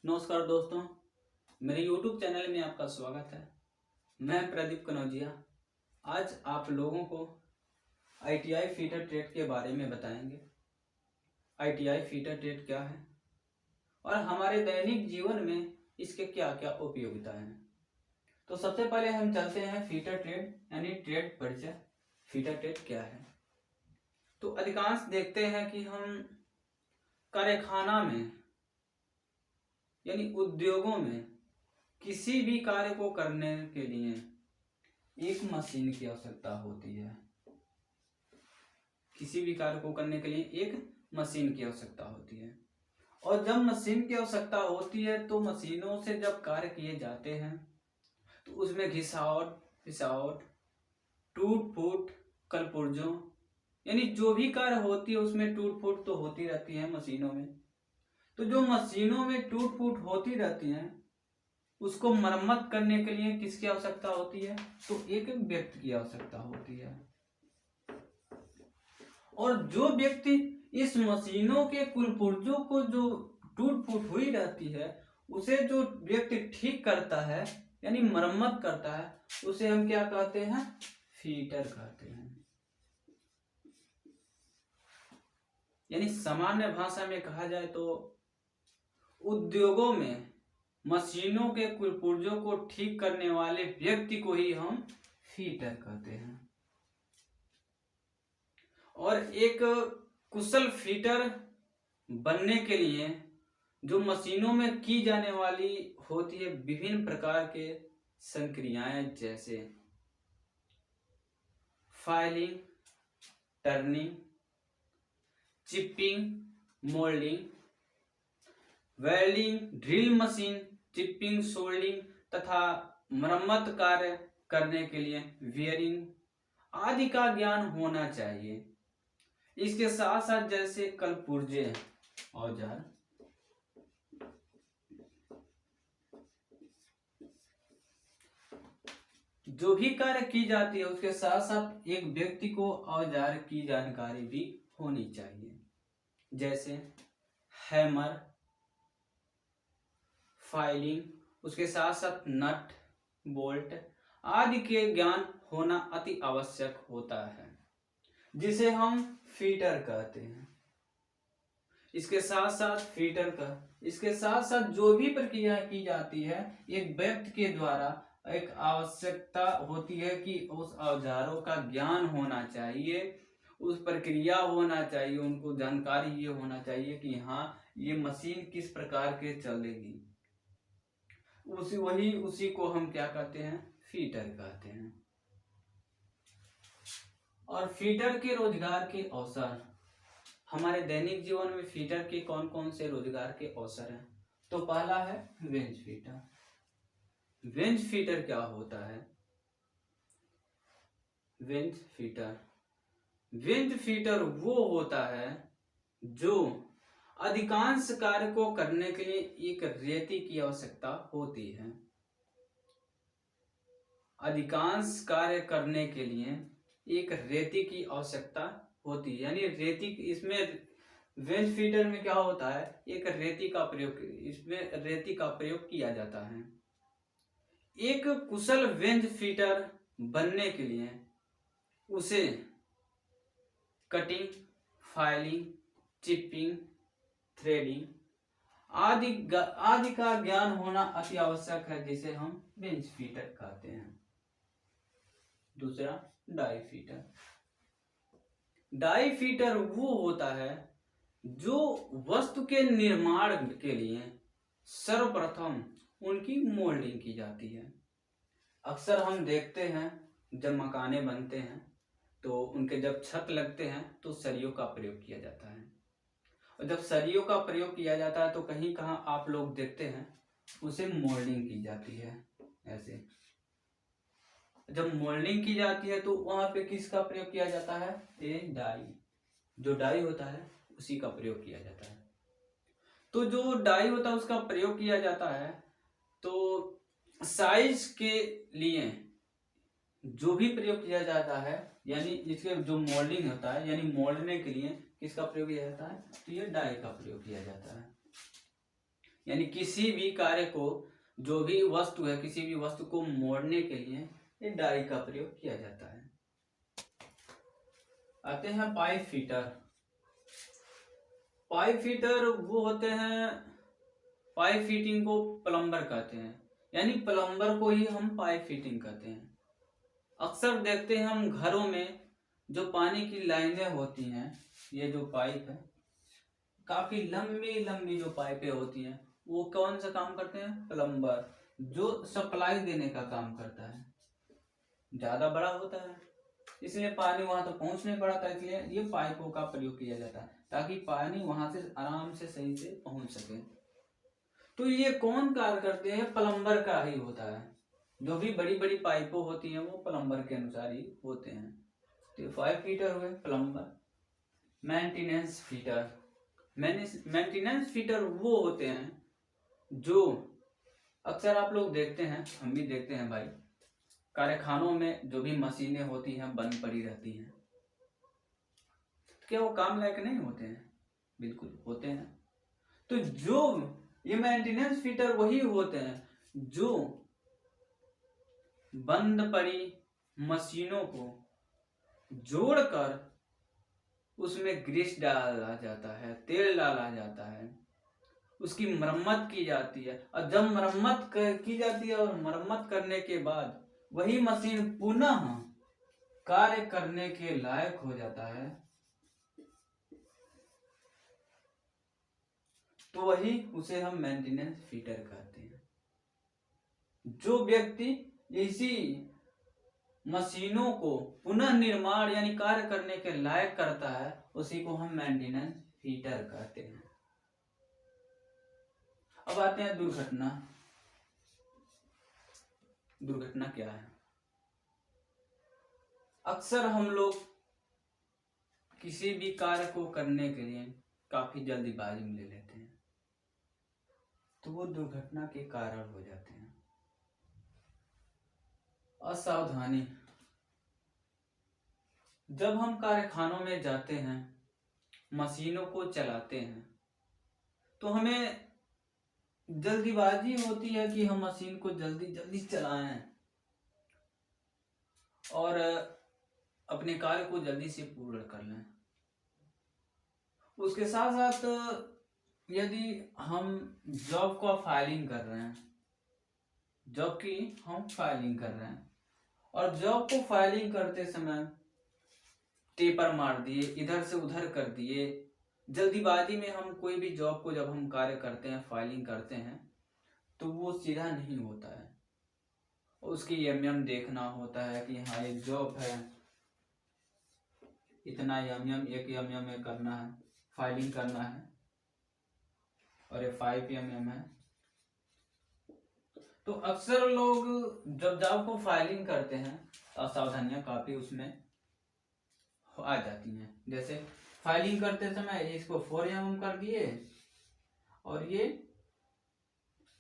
नमस्कार दोस्तों, मेरे YouTube चैनल में आपका स्वागत है। मैं प्रदीप कनौजिया। आज आप लोगों को ITI फीटर ट्रेड के बारे में बताएंगे। ITI फीटर ट्रेड क्या है और हमारे दैनिक जीवन में इसके क्या क्या उपयोगिता हैं। तो सबसे पहले हम चलते हैं फीटर ट्रेड यानी ट्रेड परिचय। फीटर ट्रेड क्या है? तो अधिकांश देखते हैं कि हम कारखाना में यानी उद्योगों में किसी भी कार्य को करने के लिए एक मशीन की आवश्यकता होती है। किसी भी कार्य को करने के लिए एक मशीन की आवश्यकता होती है और जब मशीन की आवश्यकता होती है तो मशीनों से जब कार्य किए जाते हैं तो उसमें घिसावट पिसावट टूट फूट कलपुर्जों यानी जो भी कार्य होती है उसमें टूट फूट तो होती रहती है मशीनों में। तो जो मशीनों में टूट फूट होती रहती है उसको मरम्मत करने के लिए किसकी आवश्यकता होती है? तो एक व्यक्ति की आवश्यकता होती है। और जो व्यक्ति इस मशीनों के कुलपुर्जों को जो टूट फूट हुई रहती है उसे जो व्यक्ति ठीक करता है यानी मरम्मत करता है उसे हम क्या कहते हैं? फीटर कहते हैं। यानी सामान्य भाषा में कहा जाए तो उद्योगों में मशीनों के कुलपुर्जों को ठीक करने वाले व्यक्ति को ही हम फीटर कहते हैं। और एक कुशल फीटर बनने के लिए जो मशीनों में की जाने वाली होती है विभिन्न प्रकार के संक्रियाएं जैसे filing, turning, chipping, moulding, welding, drill machine, chipping, soldering तथा मरम्मत कार्य करने के लिए वियरिंग आदि का ज्ञान होना चाहिए। इसके साथ साथ जैसे कलपुर्जे औजार, जो भी कार्य की जाती है उसके साथ साथ एक व्यक्ति को औजार की जानकारी भी होनी चाहिए। जैसे हैमर, फाइलिंग, उसके साथ साथ नट बोल्ट आदि के ज्ञान होना अति आवश्यक होता है जिसे हम फीटर कहते हैं। इसके साथ साथ जो भी प्रक्रिया की जाती है एक व्यक्ति के द्वारा एक आवश्यकता होती है कि उस औजारों का ज्ञान होना चाहिए, उस प्रक्रिया होना चाहिए, उनको जानकारी ये होना चाहिए कि हाँ ये मशीन किस प्रकार के चलेगी। उसी को हम क्या कहते हैं? फीटर कहते हैं। और फीटर के रोजगार के अवसर, हमारे दैनिक जीवन में फीटर के कौन कौन से रोजगार के अवसर हैं? तो पहला है वेंच फीटर। वेंच फीटर क्या होता है? वेंच फीटर वो होता है जो अधिकांश कार्य को करने के लिए एक रेती की आवश्यकता होती है। अधिकांश कार्य करने के लिए एक रेती की आवश्यकता होती है। यानी रेती, इसमें वेंच फीटर में क्या होता है? एक रेती का प्रयोग किया जाता है। एक कुशल वेंच फीटर बनने के लिए उसे कटिंग, फाइलिंग, चिपिंग, थ्रेडिंग आदि का ज्ञान होना अति आवश्यक है जिसे हम वेंच फीटर कहते हैं। दूसरा डाई फीटर। डाई फीटर वो होता है जो वस्तु के निर्माण के लिए सर्वप्रथम उनकी मोल्डिंग की जाती है। अक्सर हम देखते हैं जब मकाने बनते हैं तो उनके जब छत लगते हैं तो सरियों का प्रयोग किया जाता है। और जब सरियों का प्रयोग किया जाता है तो कहीं कहाँ आप लोग देखते हैं उसे मोल्डिंग की जाती है। ऐसे जब मोल्डिंग की जाती है तो वहां पे किसका प्रयोग किया जाता है? डाई, जो डाई होता है उसी का प्रयोग किया जाता है। तो जो डाई होता है उसका प्रयोग किया जाता है तो साइज के लिए जो भी प्रयोग किया जाता है यानी इसके जो मोल्डिंग होता है यानी मोल्डने के लिए किसका प्रयोग किया जाता है? तो ये डाई का प्रयोग किया जाता है। यानी किसी भी कार्य को, जो भी वस्तु है, किसी भी वस्तु को मोड़ने के लिए ये डाई का प्रयोग किया जाता है। आते हैं पाइप फिटर। पाइप फिटर वो होते हैं, पाइप फिटिंग को प्लम्बर कहते हैं, यानी प्लम्बर को ही हम पाइप फिटिंग कहते हैं। अक्सर देखते हैं हम घरों में जो पानी की लाइनें होती हैं, ये जो पाइप है, काफी लंबी लंबी जो पाइपें होती हैं, वो कौन सा काम करते हैं? प्लम्बर, जो सप्लाई देने का काम करता है। ज्यादा बड़ा होता है इसलिए पानी वहां तक पहुंच नहीं पाता, इसलिए ये पाइपों का प्रयोग किया जाता है ताकि पानी वहां से आराम से सही से पहुंच सके। तो ये कौन कार्य करते हैं? प्लम्बर का ही होता है। जो भी बड़ी बड़ी पाइपों होती हैं वो प्लम्बर के अनुसार ही होते हैं। तो पाइप फिटर हुए plumber. Maintenance fitter, maintenance fitter वो होते हैं जो अक्सर आप लोग देखते हैं, हम भी देखते हैं भाई, कारखानों में जो भी मशीनें होती हैं बंद पड़ी रहती हैं, क्या वो काम लायक नहीं होते हैं? बिल्कुल होते हैं। तो जो ये मेंटेनेंस फिटर वही होते हैं जो बंद पड़ी मशीनों को जोड़कर उसमें ग्रीस डाला जाता है, तेल डाला जाता है, उसकी मरम्मत की जाती है, और जब मरम्मत की जाती है और मरम्मत करने के बाद वही मशीन पुनः कार्य करने के लायक हो जाता है, तो वही उसे हम मेंटेनेंस फिटर कहते हैं। जो व्यक्ति इसी मशीनों को पुनः निर्माण यानी कार्य करने के लायक करता है, उसी को हम मेंटेनेंस फिटर कहते हैं। अब आते हैं दुर्घटना। दुर्घटना क्या है? अक्सर हम लोग किसी भी कार्य को करने के लिए काफी जल्दीबाजी में ले लेते हैं, तो वो दुर्घटना के कारण हो जाते हैं। असावधानी, जब हम कारखानों में जाते हैं, मशीनों को चलाते हैं, तो हमें जल्दीबाजी होती है कि हम मशीन को जल्दी जल्दी चलाएं और अपने कार्य को जल्दी से पूर्ण कर लें। उसके साथ साथ यदि हम जॉब का फाइलिंग कर रहे हैं, जॉब की हम फाइलिंग कर रहे हैं, और जॉब को फाइलिंग करते समय टेपर मार दिए, इधर से उधर कर दिए, जल्दीबाजी में हम कोई भी जॉब को जब हम कार्य करते हैं, फाइलिंग करते हैं, तो वो सीधा नहीं होता है। उसकी एमएम देखना होता है कि हाँ ये जॉब है, इतना एमएम, एक एमएम में करना है, फाइलिंग करना है, और ये 5 एमएम है। तो अक्सर लोग जब जॉब को फाइलिंग करते हैं, असावधानियां काफी उसमें आ जाती हैं। जैसे फाइलिंग करते समय इसको 4 mm कर दिए और ये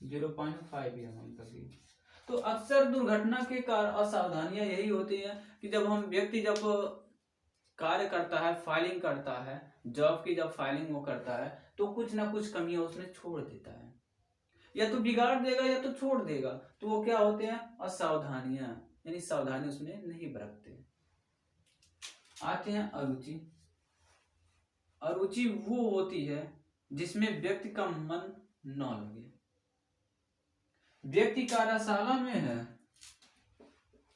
0.5 mm कर दिए। तो अक्सर दुर्घटना के कारण असावधानियां यही होती है कि जब हम व्यक्ति जब कार्य करता है, फाइलिंग करता है, जॉब की जब फाइलिंग वो करता है, तो कुछ ना कुछ कमियां उसमें छोड़ देता है, या तो बिगाड़ देगा या तो छोड़ देगा। तो वो क्या होते हैं? असावधानियां, यानी सावधानी उसमें नहीं बरतते। आते हैं अरुचि। अरुचि वो होती है जिसमें व्यक्ति का मन न लगे। व्यक्ति कार्यशाला में है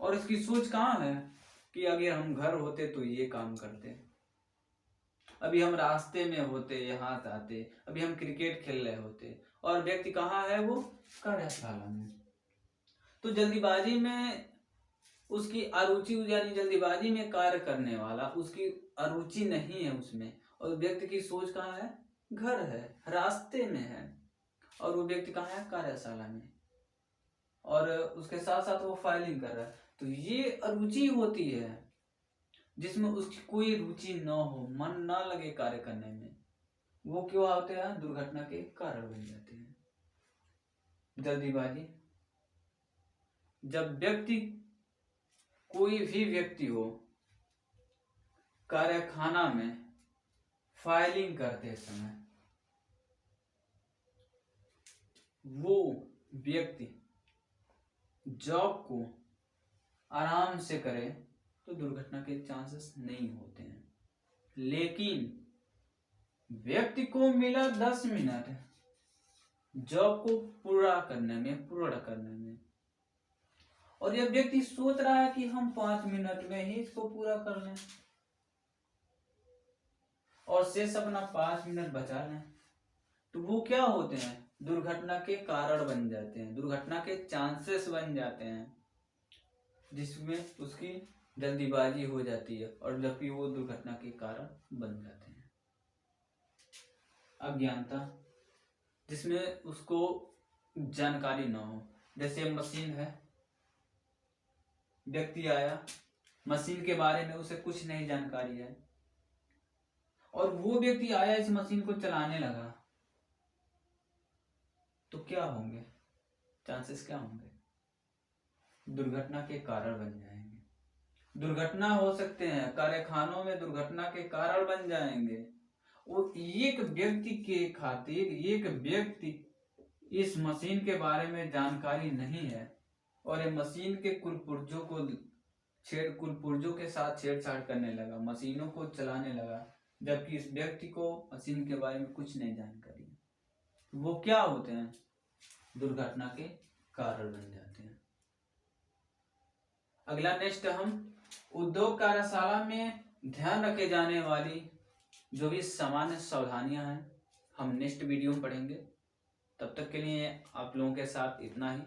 और इसकी सोच कहाँ है कि अगर हम घर होते तो ये काम करते, अभी हम रास्ते में होते, यहाँ आते, अभी हम क्रिकेट खेल रहे होते, और व्यक्ति कहाँ है? वो कार्यशाला में। तो जल्दीबाजी में उसकी अरुचि, यानी जल्दीबाजी में कार्य करने वाला, उसकी अरुचि नहीं है उसमें, और व्यक्ति की सोच कहाँ है? घर है, रास्ते में है, और वो व्यक्ति कहाँ है? कार्यशाला में, और उसके साथ साथ वो फाइलिंग कर रहा है। तो ये अरुचि होती है जिसमें उसकी कोई रुचि न हो, मन न लगे कार्य करने में। वो क्यों होते हैं? दुर्घटना के कारण बन जाते हैं। जल्दीबाजी, जब व्यक्ति, कोई भी व्यक्ति हो, कारखाना में फाइलिंग करते समय वो व्यक्ति जॉब को आराम से करे तो दुर्घटना के चांसेस नहीं होते हैं। लेकिन व्यक्ति को मिला 10 मिनट जॉब को पूर्ण करने में, और यह व्यक्ति सोच रहा है कि हम 5 मिनट में ही इसको पूरा कर लें और शेष अपना 5 मिनट बचा लें, तो वो क्या होते हैं, दुर्घटना के कारण बन जाते हैं, दुर्घटना के चांसेस बन जाते हैं, जिसमें उसकी जल्दीबाजी हो जाती है और जबकि वो दुर्घटना के कारण बन जाते हैं। अज्ञानता, जिसमें उसको जानकारी ना हो, जैसे मशीन है, व्यक्ति आया, मशीन के बारे में उसे कुछ नहीं जानकारी है और वो व्यक्ति आया इस मशीन को चलाने लगा, तो क्या होंगे चांसेस, क्या होंगे, दुर्घटना के कारण बन जाएंगे। दुर्घटना हो सकते हैं, कारखानों में दुर्घटना के कारण बन जाएंगे। और एक व्यक्ति के खातिर एक व्यक्ति इस मशीन के बारे में जानकारी नहीं है और ये मशीन के कुलपुर्जों के साथ छेड़छाड़ करने लगा, मशीनों को चलाने लगा, जबकि इस व्यक्ति को मशीन के बारे में कुछ नहीं जानकारी है, वो क्या होते हैं, दुर्घटना के कारण बन जाते हैं। अगला नेक्स्ट, हम उद्योग कार्यशाला में ध्यान रखे जाने वाली जो भी सामान्य सावधानियां हैं हम नेक्स्ट वीडियो में पढ़ेंगे। तब तक के लिए आप लोगों के साथ इतना ही,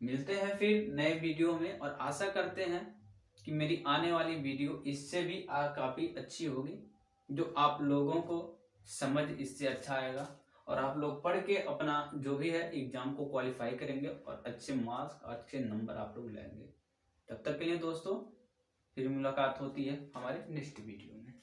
मिलते हैं फिर नए वीडियो में और आशा करते हैं कि मेरी आने वाली वीडियो इससे भी काफ़ी अच्छी होगी, जो आप लोगों को समझ इससे अच्छा आएगा और आप लोग पढ़ के अपना जो भी है एग्जाम को क्वालिफाई करेंगे और अच्छे मार्क्स, अच्छे नंबर आप लोग लाएंगे। तब तक के लिए दोस्तों फिर मुलाकात होती है हमारे नेक्स्ट वीडियो में।